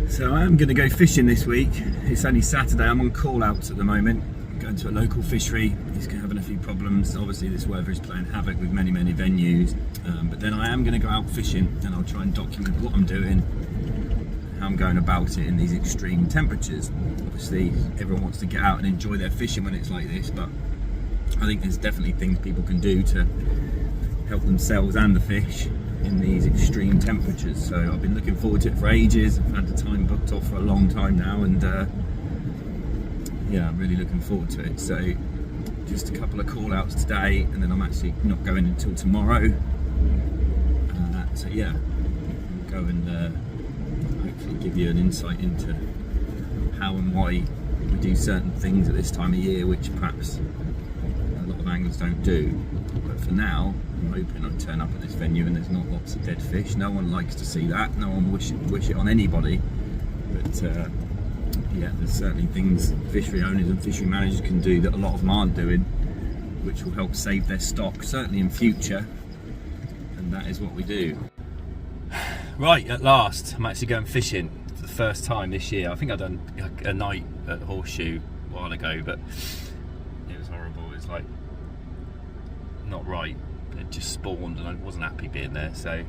So I am going to go fishing this week. It's only Saturday, I'm on call outs at the moment. I'm going to a local fishery. He's having a few problems. Obviously this weather is playing havoc with many venues. But then I am going to go out fishing and I'll try and document what I'm doing, how I'm going about it in these extreme temperatures. Obviously everyone wants to get out and enjoy their fishing when it's like this, but I think there's definitely things people can do to help themselves and the fish in these extreme temperatures. So I've been looking forward to it for ages. I've had the time booked off for a long time now, and yeah, I'm really looking forward to it. So just a couple of call outs today, and then I'm actually not going until tomorrow. So yeah, I'll go and hopefully give you an insight into how and why we do certain things at this time of year, which perhaps a lot of anglers don't do. But for now, I'm hoping I turn up at this venue and there's not lots of dead fish. No one likes to see that. No one wish it on anybody. But yeah, there's certainly things fishery owners and fishery managers can do that a lot of them aren't doing, which will help save their stock, certainly in future. And that is what we do. Right, at last, I'm actually going fishing for the first time this year. I think I've done a night at Horseshoe a while ago, but it was horrible. It was like not right. It just spawned and I wasn't happy being there. So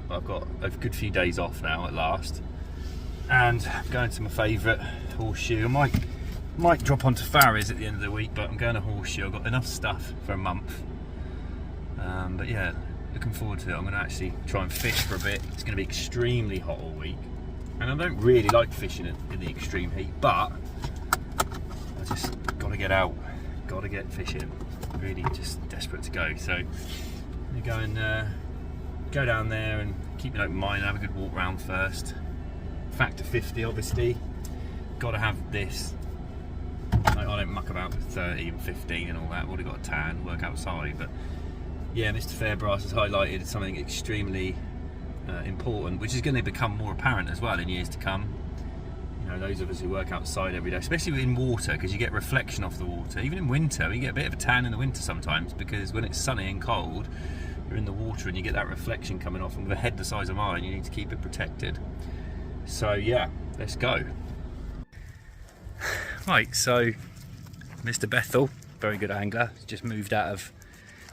I've got a good few days off now at last, and I'm going to my favourite, Horseshoe. I might drop onto Farries at the end of the week, but I'm going to Horseshoe. I've got enough stuff for a month. But yeah, looking forward to it. I'm going to actually try and fish for a bit. It's going to be extremely hot all week, and I don't really like fishing in the extreme heat, but I just got to get out, got to get fishing. Really just desperate to go. So I'm going to go and go down there and keep an open mind, have a good walk around first. Factor 50 obviously, got to have this. I don't muck about with 30 and 15 and all that. I've already got a tan, work outside. But yeah, Mr. Fairbrass has highlighted something extremely important, which is going to become more apparent as well in years to come. You know, those of us who work outside every day, especially in water, because you get reflection off the water. Even in winter, you get a bit of a tan in the winter sometimes, because when it's sunny and cold, you're in the water and you get that reflection coming off, and with a head the size of mine, you need to keep it protected. So yeah, let's go. Right, so Mr. Bethel, very good angler, just moved out of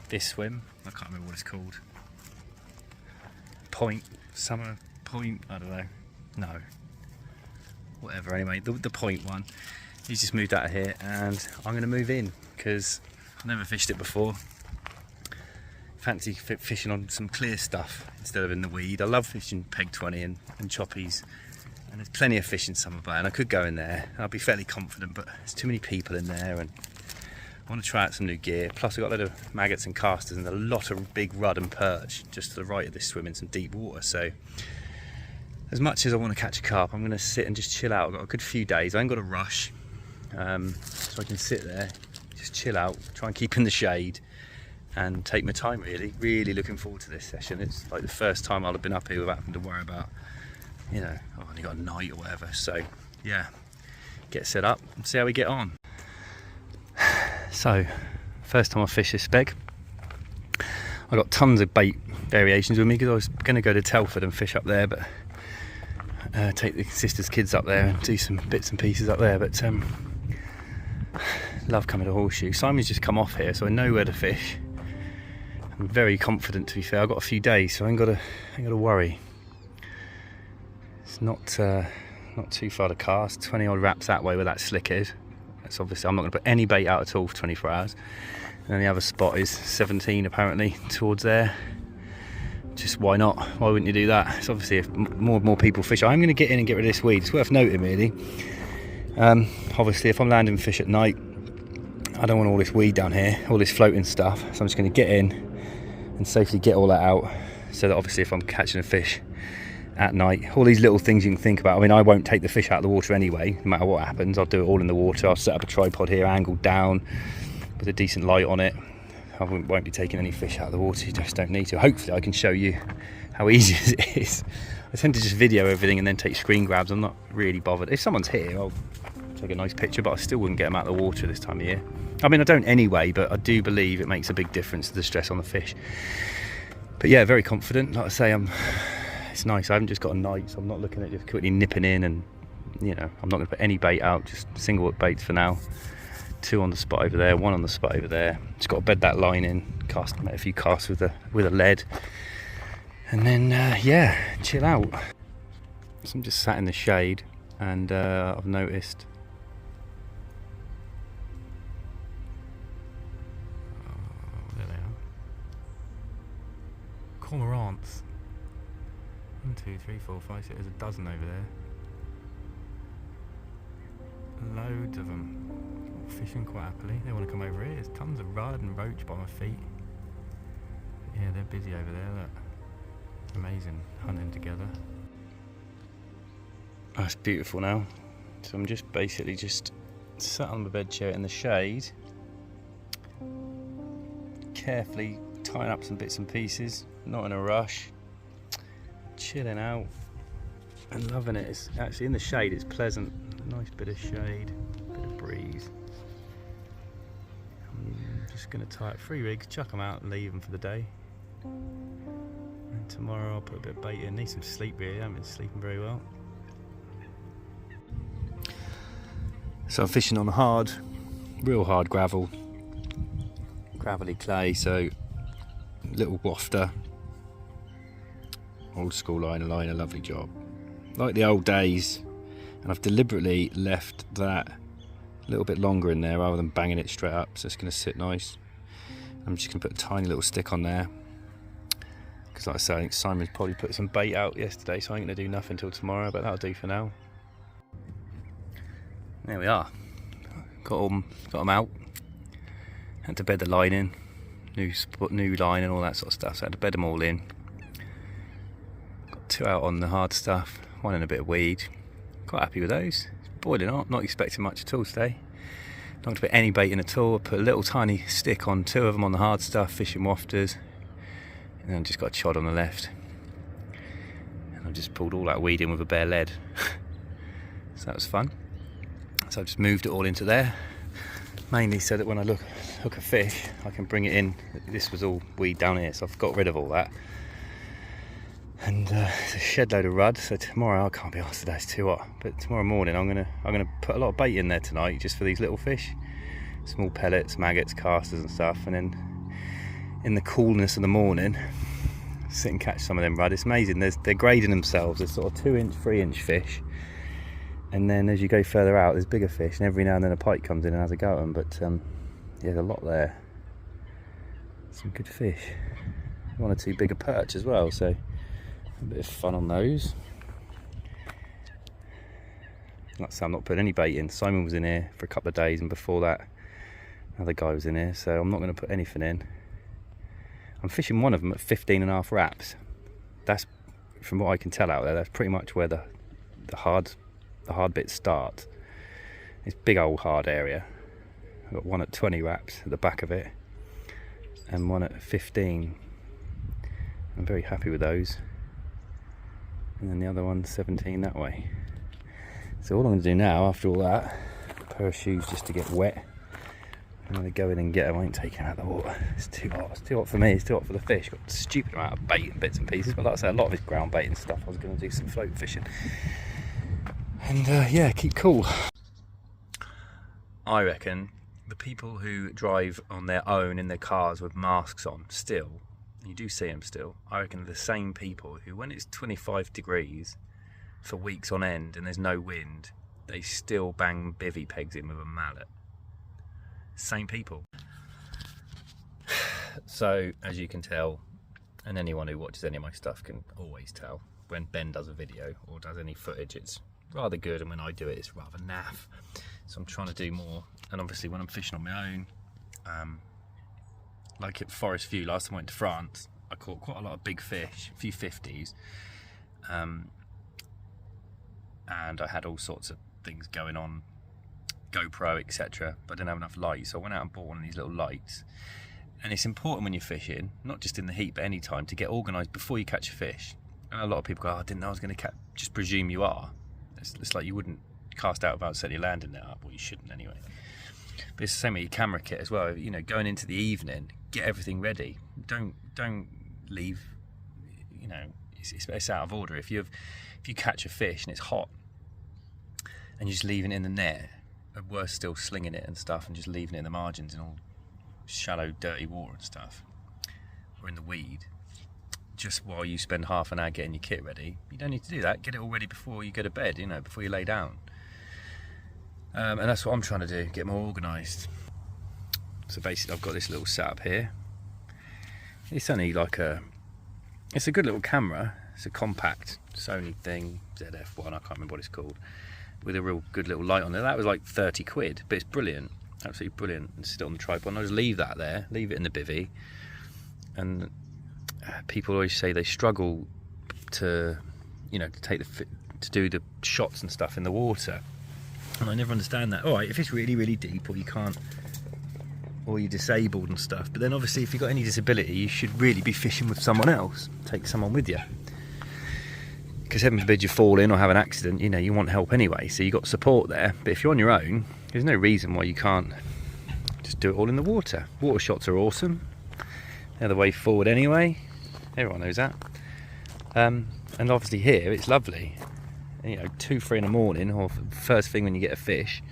this swim. I can't remember what it's called. Summer Point, I don't know. No. Whatever, anyway, the point one. He's just moved out of here, and I'm going to move in because I've never fished it before. Fancy fishing on some clear stuff instead of in the weed. I love fishing peg 20 and choppies, and there's plenty of fish in Summer Bay, and I could go in there and I'll be fairly confident, but there's too many people in there, and I want to try out some new gear. Plus I've got a lot of maggots and casters and a lot of big rudd and perch just to the right of this swim in some deep water. So as much as I want to catch a carp, I'm going to sit and just chill out. I've got a good few days. I ain't got to rush, so I can sit there, just chill out, try and keep in the shade and take my time really. Really looking forward to this session. It's like the first time I'll have been up here without having to worry about, you know, I've only got a night or whatever. So yeah, get set up and see how we get on. So, first time I fished this speg. I got tons of bait variations with me because I was going to go to Telford and fish up there, but take the sister's kids up there and do some bits and pieces up there. But love coming to Horseshoe. Simon's just come off here, so I know where to fish. I'm very confident, to be fair. I've got a few days, so I ain't got to worry. It's not too far to cast. 20 odd wraps that way where that slick is. So obviously I'm not going to put any bait out at all for 24 hours. And then the other spot is 17 apparently towards there. Just why not? Why wouldn't you do that? It's obviously if more and more people fish. I'm going to get in and get rid of this weed. It's worth noting really. Obviously if I'm landing fish at night, I don't want all this weed down here, all this floating stuff. So I'm just going to get in and safely get all that out, so that obviously if I'm catching a fish at night, all these little things you can think about. I mean, I won't take the fish out of the water anyway, no matter what happens. I'll do it all in the water. I'll set up a tripod here, angled down with a decent light on it. I won't be taking any fish out of the water. You just don't need to. Hopefully I can show you how easy it is. I tend to just video everything and then take screen grabs. I'm not really bothered. If someone's here, I'll take a nice picture, but I still wouldn't get them out of the water this time of year. I mean, I don't anyway, but I do believe it makes a big difference to the stress on the fish. But yeah, very confident. Like I say, I'm it's nice. I haven't just got a night, so I'm not looking at just quickly nipping in, and you know, I'm not going to put any bait out, just single hook baits for now. 2 on the spot over there, 1 on the spot over there. Just got to bed that line in, make a few casts with a lead, and then yeah, chill out. So I'm just sat in the shade, and I've noticed there they are, cormorants. 1, 2, 3, 4, 5, 6. There's a dozen over there. Loads of them. All fishing quite happily. They want to come over here. There's tons of rudd and roach by my feet. But yeah, they're busy over there. Look. Amazing hunting together. Oh, it's beautiful now. So I'm just basically just sat on the bed chair in the shade, carefully tying up some bits and pieces, not in a rush, chilling out and loving it. It's actually in the shade, it's pleasant. Nice bit of shade, bit of breeze. I'm just going to tie up 3 rigs, chuck them out and leave them for the day. And tomorrow I'll put a bit of bait in. Need some sleep really, I haven't been sleeping very well. So I'm fishing on hard, real hard gravel, gravelly clay, so little wafter, old school liner, lovely job. Like the old days, and I've deliberately left that a little bit longer in there rather than banging it straight up, so it's going to sit nice. I'm just going to put a tiny little stick on there, because like I say, I think Simon's probably put some bait out yesterday, so I ain't going to do nothing till tomorrow, but that'll do for now. There we are, got them out. Had to bed the line in, new line and all that sort of stuff, so I had to bed them all in. Got 2 out on the hard stuff, 1 in a bit of weed. Quite happy with those. It's boiling hot, not expecting much at all today. Not going to put any bait in at all. I put a little tiny stick on 2 of them on the hard stuff, fishing wafters, and then just got a chod on the left. And I just pulled all that weed in with a bare lead. So that was fun. So I just moved it all into there, mainly so that when I hook a fish, I can bring it in. This was all weed down here, so I've got rid of all that. And it's a shed load of rudd, so tomorrow I can't be asked today, it's too hot. But tomorrow morning I'm gonna put a lot of bait in there tonight, just for these little fish, small pellets, maggots, casters and stuff. And then in the coolness of the morning, sit and catch some of them rudd. It's amazing. They're grading themselves. There's sort of 2-inch, 3-inch fish. And then as you go further out, there's bigger fish, and every now and then a pike comes in and has a go at them. But yeah, there's a lot there. Some good fish. 1 or 2 bigger perch as well, so a bit of fun on those. Like I say, I'm not putting any bait in. Simon was in here for a couple of days, and before that, another guy was in here, so I'm not going to put anything in. I'm fishing one of them at 15.5 wraps. That's, from what I can tell out there, that's pretty much where the hard bits start. This big old hard area. I've got one at 20 wraps at the back of it, and one at 15. I'm very happy with those. And then the other one's 17 that way. So all I'm going to do now, after all that, a pair of shoes just to get wet. I'm going to go in and get them. I ain't taking them out of the water. It's too hot. It's too hot for me. It's too hot for the fish. Got a stupid amount of bait and bits and pieces. But like I say, a lot of it's ground bait and stuff. I was going to do some float fishing. And yeah, keep cool. I reckon the people who drive on their own in their cars with masks on still, you do see them still, I reckon the same people who, when it's 25 degrees for weeks on end and there's no wind, they still bang bivvy pegs in with a mallet. Same people. So, as you can tell, and anyone who watches any of my stuff can always tell, when Ben does a video or does any footage, it's rather good, and when I do it, it's rather naff. So I'm trying to do more, and obviously when I'm fishing on my own, like at Forest View, last time I went to France, I caught quite a lot of big fish, a few 50s, and I had all sorts of things going on, GoPro, etc., but I didn't have enough light, so I went out and bought one of these little lights. And it's important when you're fishing, not just in the heat, but any time, to get organised before you catch a fish. And a lot of people go, oh, I didn't know I was going to catch, just presume you are. It's like you wouldn't cast out without setting your landing net up, well, you shouldn't anyway. But it's the same with your camera kit as well. You know, going into the evening, get everything ready. Don't leave, you know, it's out of order. If you catch a fish and it's hot and you're just leaving it in the net, or worse still, slinging it and stuff and just leaving it in the margins in all shallow, dirty water and stuff, or in the weed, just while you spend half an hour getting your kit ready, you don't need to do that. Get it all ready before you go to bed, you know, before you lay down. And that's what I'm trying to do, get more organised. So basically I've got this little setup here. It's only like it's a good little camera. It's a compact Sony thing, ZF1, I can't remember what it's called, with a real good little light on it. That was like 30 quid, but it's brilliant, absolutely brilliant. And sit on the tripod, and I'll just leave that there, leave it in the bivvy. And people always say they struggle to, you know, to do the shots and stuff in the water, and I never understand that. All right, if it's really, really deep, or you can't, or you're disabled and stuff, but then obviously if you've got any disability, you should really be fishing with someone else. Take someone with you, because heaven forbid you fall in or have an accident, you know, you want help anyway, so you got support there. But if you're on your own, there's no reason why you can't just do it all in the water. Water shots are awesome, they're the way forward anyway, everyone knows that. And obviously here it's lovely, you know, 2-3 in the morning, or first thing when you get a fish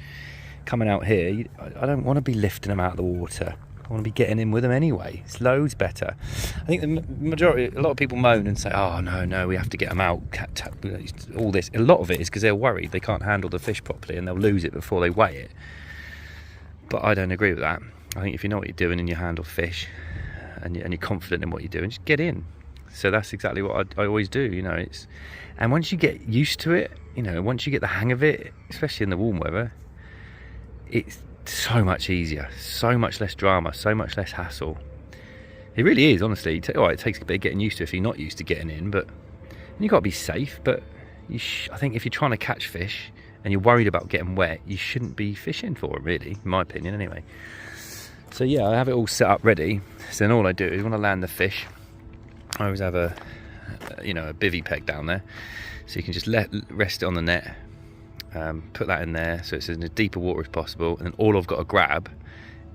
coming out here. I don't want to be lifting them out of the water, I want to be getting in with them anyway. It's loads better. I think the majority, a lot of people moan and say, oh no, we have to get them out, all this. A lot of it is because they're worried they can't handle the fish properly and they'll lose it before they weigh it. But I don't agree with that. I think if you know what you're doing and you handle fish and you're confident in what you're doing, just get in. So that's exactly what I always do, you know. And once you get used to it, you know, once you get the hang of it, especially in the warm weather, it's so much easier, so much less drama, so much less hassle. It really is, honestly. It takes a bit of getting used to if you're not used to getting in, but you've got to be safe. But I think if you're trying to catch fish and you're worried about getting wet, you shouldn't be fishing for it, really, in my opinion anyway. So yeah, I have it all set up ready. So then all I do is when I land the fish, I always have a bivvy peg down there, so you can just rest it on the net, put that in there so it's in as deeper water as possible, and then all I've got to grab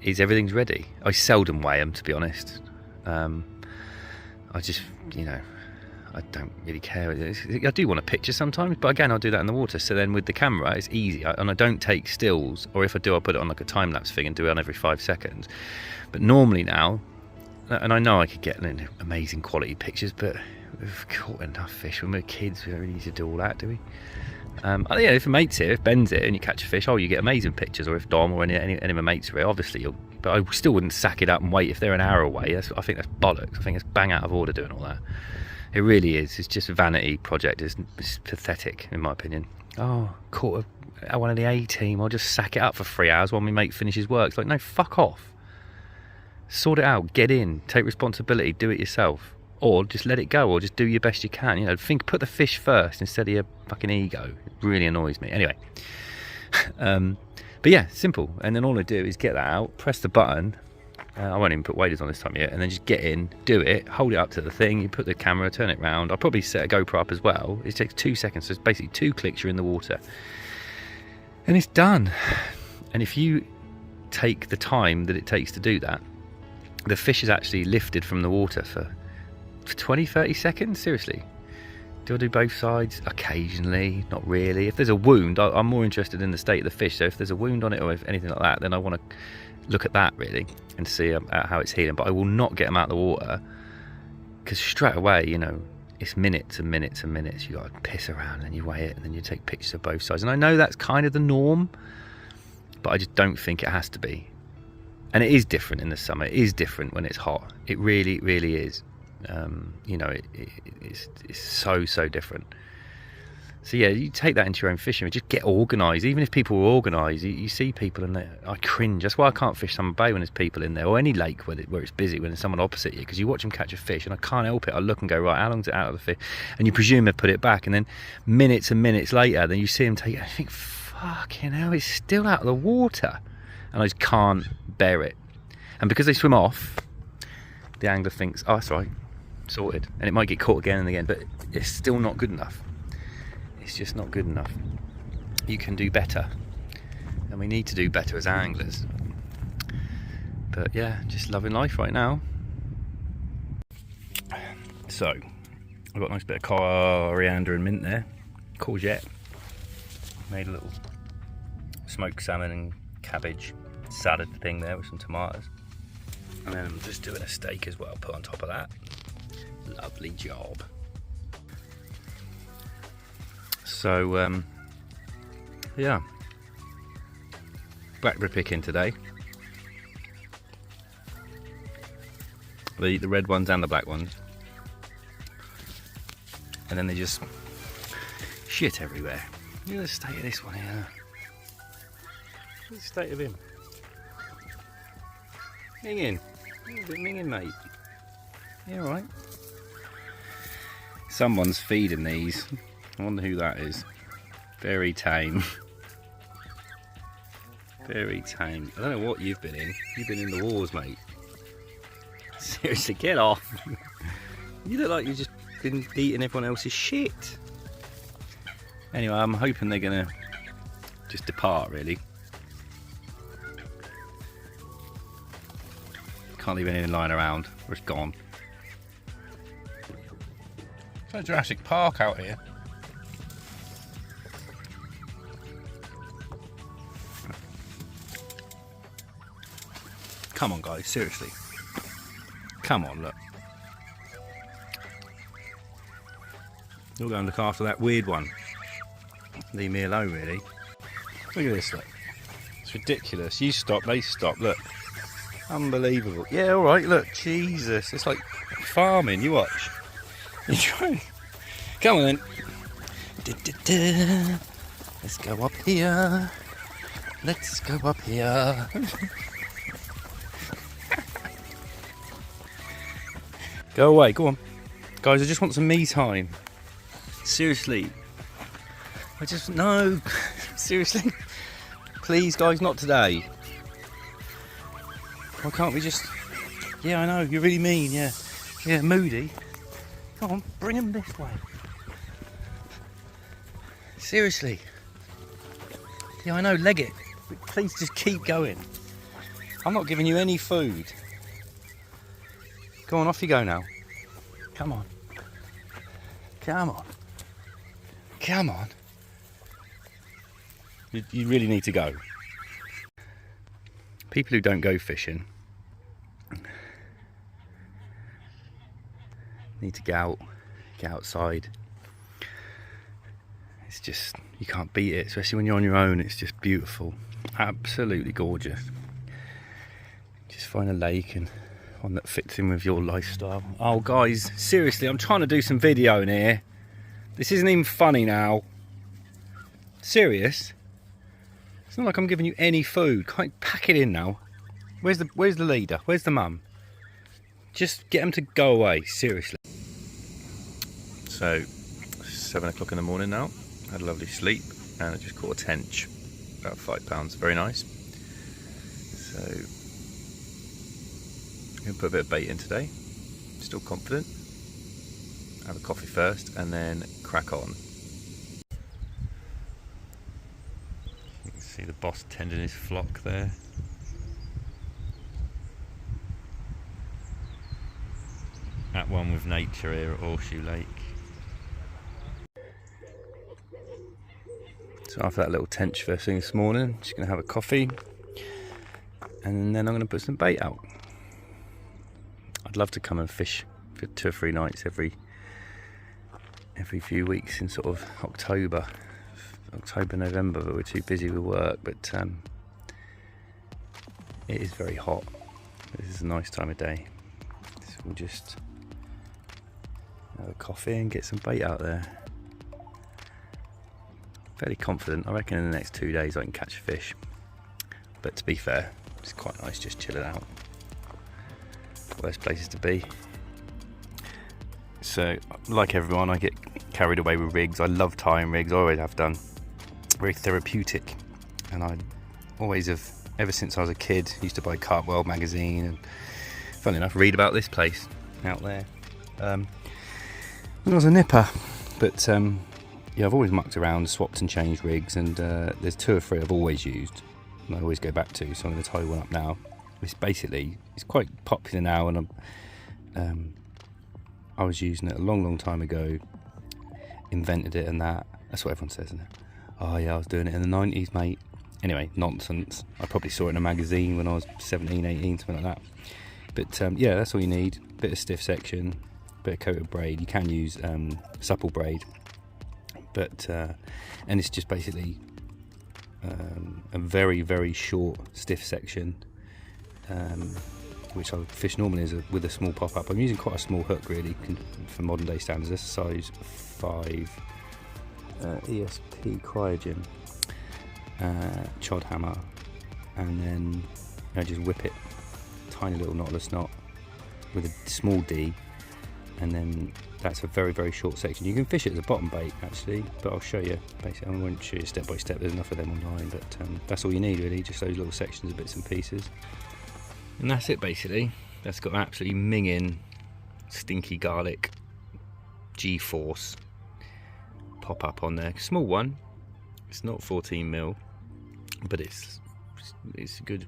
is everything's ready. I seldom weigh them, to be honest. I just, you know, I don't really care. I do want a picture sometimes, but again, I'll do that in the water. So then with the camera, it's easy, and I don't take stills, or if I do, I'll put it on like a time-lapse thing and do it on every 5 seconds. But normally now, and I know I could get amazing quality pictures, but we've caught enough fish when we're kids. We don't really need to do all that, do we? Yeah, if a mate's here, if Ben's here and you catch a fish, you get amazing pictures. Or if Dom or any of my mates are here, obviously but I still wouldn't sack it up and wait if they're an hour away. I think that's bollocks. I think it's bang out of order doing all that. It really is. It's just a vanity project. It's pathetic, in my opinion. Oh, caught one of the A team, I'll just sack it up for 3 hours while my mate finishes work. It's like, no, fuck off. Sort it out, get in, take responsibility, do it yourself. Or just let it go, or just do your best you can. You know, put the fish first instead of your fucking ego. It really annoys me. Anyway, but yeah, simple. And then all I do is get that out, press the button. I won't even put waders on this time yet. And then just get in, do it, hold it up to the thing. You put the camera, turn it round. I'll probably set a GoPro up as well. It takes 2 seconds. So it's basically 2 clicks, you're in the water, and it's done. And if you take the time that it takes to do that, the fish is actually lifted from the water for 20-30 seconds. Seriously, do I do both sides? Occasionally, not really. If there's a wound, I'm more interested in the state of the fish. So if there's a wound on it or if anything like that, then I want to look at that really and see how it's healing. But I will not get them out of the water, because straight away, you know, it's minutes and minutes and minutes. You got to piss around and you weigh it and then you take pictures of both sides. And I know that's kind of the norm, but I just don't think it has to be. And it is different in the summer. It is different when it's hot. It really, really is. You know, it's so different. So yeah, you take that into your own fishing. Just get organised. Even if people are organised, you see people and I cringe. That's why I can't fish Summer Bay when there's people in there, or any lake where it's busy, when there's someone opposite you, because you watch them catch a fish and I can't help it. I look and go, right, how long's it out of the fish? And you presume they've put it back, and then minutes and minutes later, then you see them take it. I think, fucking hell, it's still out of the water, and I just can't bear it. And because they swim off, the angler thinks, oh, that's right, sorted, and it might get caught again and again, but it's still not good enough. It's just not good enough. You can do better, and we need to do better as anglers. But yeah, just loving life right now. So I've got a nice bit of coriander and mint there. Courgette. Made a little smoked salmon and cabbage salad thing there with some tomatoes. And then I'm just doing a steak as well, put on top of that. Lovely job. So, yeah. Blackberry picking today. The red ones and the black ones. And then they just shit everywhere. Look at the state of this one here. Look at the state of him. Minging. Minging, mate. You alright? Someone's feeding these. I wonder who that is. Very tame. Very tame. I don't know what you've been in. You've been in the wars, mate. Seriously, get off. You look like you've just been eating everyone else's shit. Anyway, I'm hoping they're gonna just depart, really. Can't leave anything lying around, or it's gone. It's like Jurassic Park out here. Come on, guys, seriously. Come on, look. You're going to look after that weird one. Leave me alone, really. Look at this, look. It's ridiculous. You stop, they stop, look. Unbelievable. Yeah, alright, look. Jesus, it's like farming, you watch. You try. Come on then. Let's go up here. Let's go up here. Go away, go on. Guys, I just want some me time. Seriously. No. Seriously. Please, guys, not today. Why can't we just... Yeah, I know, you're really mean, yeah. Yeah, moody. Come on, bring them this way. Seriously. Yeah, I know, leg it. But please just keep going. I'm not giving you any food. Go on, off you go now. Come on. Come on. Come on. You really need to go. People who don't go fishing need to get outside. It's just, you can't beat it, especially when you're on your own. It's just beautiful. Absolutely gorgeous. Just find a lake and one that fits in with your lifestyle. Oh guys, seriously, I'm trying to do some video in here. This isn't even funny now. Serious? It's not like I'm giving you any food. Can't pack it in now. Where's the leader? Where's the mum? Just get them to go away, seriously. So, 7 o'clock in the morning now. Had a lovely sleep and I just caught a tench. About £5, very nice. So, I'm going to put a bit of bait in today. Still confident. Have a coffee first and then crack on. You can see the boss tending his flock there. At one with nature here at Horseshoe Lake. So after that little tench first thing this morning, just going to have a coffee and then I'm going to put some bait out. I'd love to come and fish for 2 or 3 nights every few weeks in sort of October, November, but we're too busy with work. But it is very hot. This is a nice time of day. So we'll just have a coffee and get some bait out there. Fairly confident. I reckon in the next 2 days I can catch a fish. But to be fair, it's quite nice just chilling out. Worst places to be. So, like everyone, I get carried away with rigs. I love tying rigs. I always have done. Very therapeutic. And I always have, ever since I was a kid, used to buy Carp World magazine and, funny enough, read about this place out there. When I was a nipper, but yeah, I've always mucked around, swapped and changed rigs, and there's 2 or 3 I've always used, and I always go back to. So I'm going to tie one up now. It's basically, it's quite popular now, and I was using it a long time ago, invented it and that. That's what everyone says, isn't it? Oh yeah, I was doing it in the 90s, mate. Anyway, nonsense. I probably saw it in a magazine when I was 17, 18, something like that. But yeah, that's all you need. Bit of stiff section, bit of coated braid. You can use supple braid, but and it's just basically a very short stiff section, which I fish normally with a small pop-up. I'm using quite a small hook really for modern day standards. This is size 5 ESP Cryogen chod hammer, and then I just whip it, tiny little knotless knot with a small D, and then that's a very short section. You can fish it as a bottom bait actually, but I'll show you basically. I won't show you step by step, there's enough of them online, but that's all you need really, just those little sections of bits and pieces, and that's it basically. That's got absolutely minging stinky garlic G-force pop up on there, small one. It's not 14mm, but it's a good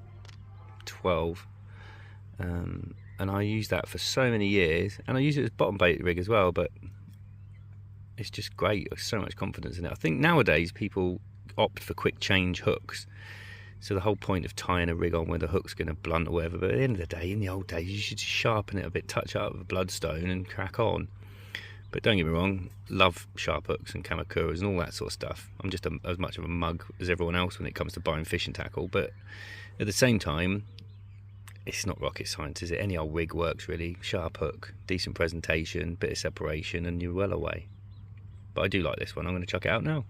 12, and I use that for so many years, and I use it as bottom bait rig as well, but it's just great. There's so much confidence in it. I think nowadays people opt for quick change hooks, so the whole point of tying a rig on where the hook's going to blunt or whatever, but at the end of the day, in the old days, you should just sharpen it a bit, touch it up with a bloodstone and crack on. But don't get me wrong, love sharp hooks and kamakuras and all that sort of stuff. I'm just as much of a mug as everyone else when it comes to buying fishing tackle, but at the same time, it's not rocket science, is it? Any old rig works really. Sharp hook, decent presentation, bit of separation, and you're well away. But I do like this one. I'm going to chuck it out now.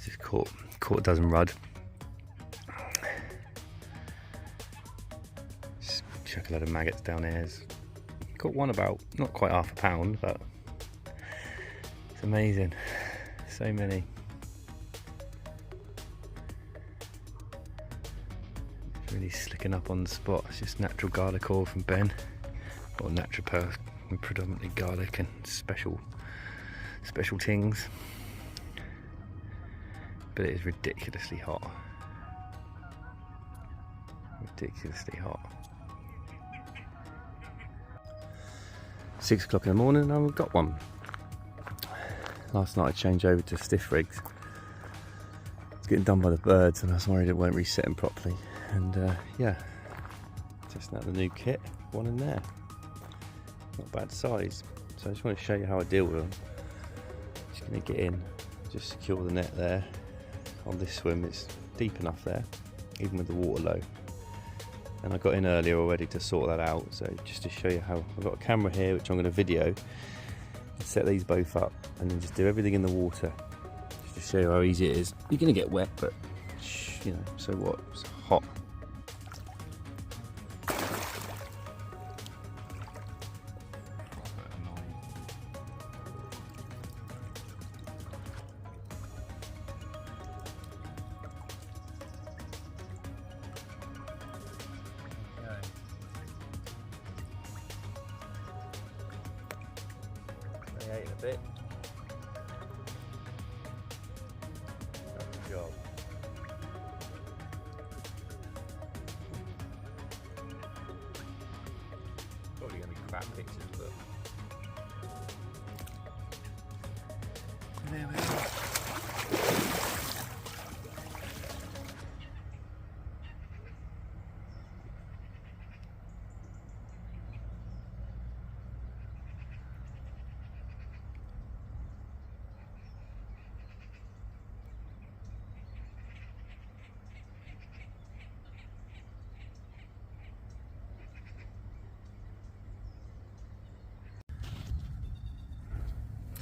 Just caught a dozen rudd. Just chuck a load of maggots down here. Got one about not quite half a pound, but it's amazing. So many. It's really slicking up on the spot. It's just natural garlic oil from Ben, or naturopath with predominantly garlic and special tings. But it is ridiculously hot. Ridiculously hot. 6 o'clock in the morning and I've got one. Last night I changed over to stiff rigs. It's getting done by the birds and I was worried it won't reset them properly. And yeah, testing out the new kit, one in there. Not bad size. So I just want to show you how I deal with them. Just going to get in, just secure the net there. On this swim it's deep enough there, even with the water low, and I got in earlier already to sort that out. So just to show you how, I've got a camera here which I'm going to video, set these both up and then just do everything in the water, just to show you how easy it is. You're going to get wet, but you know, so what, it's hot. In a bit. Good job. Probably going to be crap pictures, but there we go.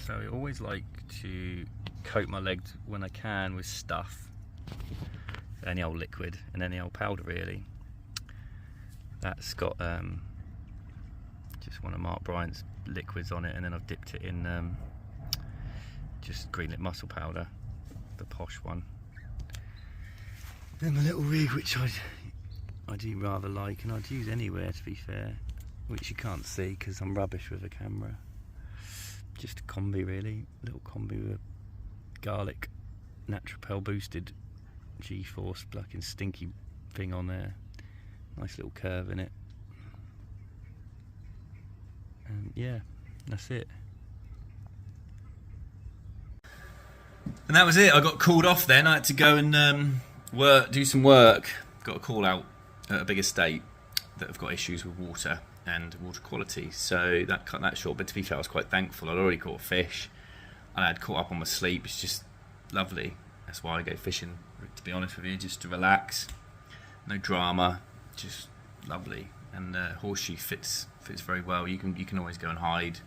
So I always like to coat my legs when I can with stuff, any old liquid and any old powder really. That's got just one of Mark Bryant's liquids on it, and then I've dipped it in just greenlit mussel powder, the posh one. Then my little rig, which I do rather like, and I'd use anywhere to be fair, which you can't see because I'm rubbish with a camera. Just a combi really, little combi with a garlic Naturapel boosted G-force fucking stinky thing on there. Nice little curve in it. And yeah, that's it. And that was it. I got called off then. I had to go and do some work. Got a call out at a big estate that have got issues with water and water quality. So that cut that short. But to be fair, I was quite thankful. I'd already caught fish and I'd caught up on my sleep. It's just lovely. That's why I go fishing, to be honest with you, just to relax. No drama, just lovely. And Horseshoe fits very well. You can always go and hide.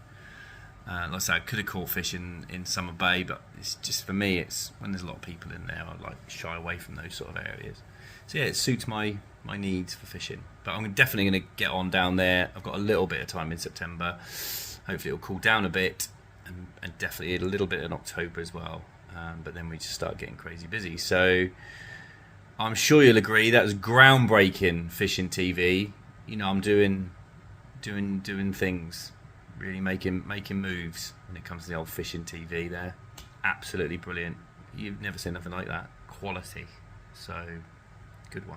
Like I said, I could have caught fish in Summer Bay, but it's just, for me, it's when there's a lot of people in there, I like shy away from those sort of areas. So yeah, it suits my needs for fishing. But I'm definitely going to get on down there. I've got a little bit of time in September. Hopefully it'll cool down a bit, and definitely a little bit in October as well. But then we just start getting crazy busy. So I'm sure you'll agree that was groundbreaking fishing TV. You know, I'm doing things. Really making moves when it comes to the old fishing TV there. Absolutely brilliant. You've never seen nothing like that. Quality. So, good one.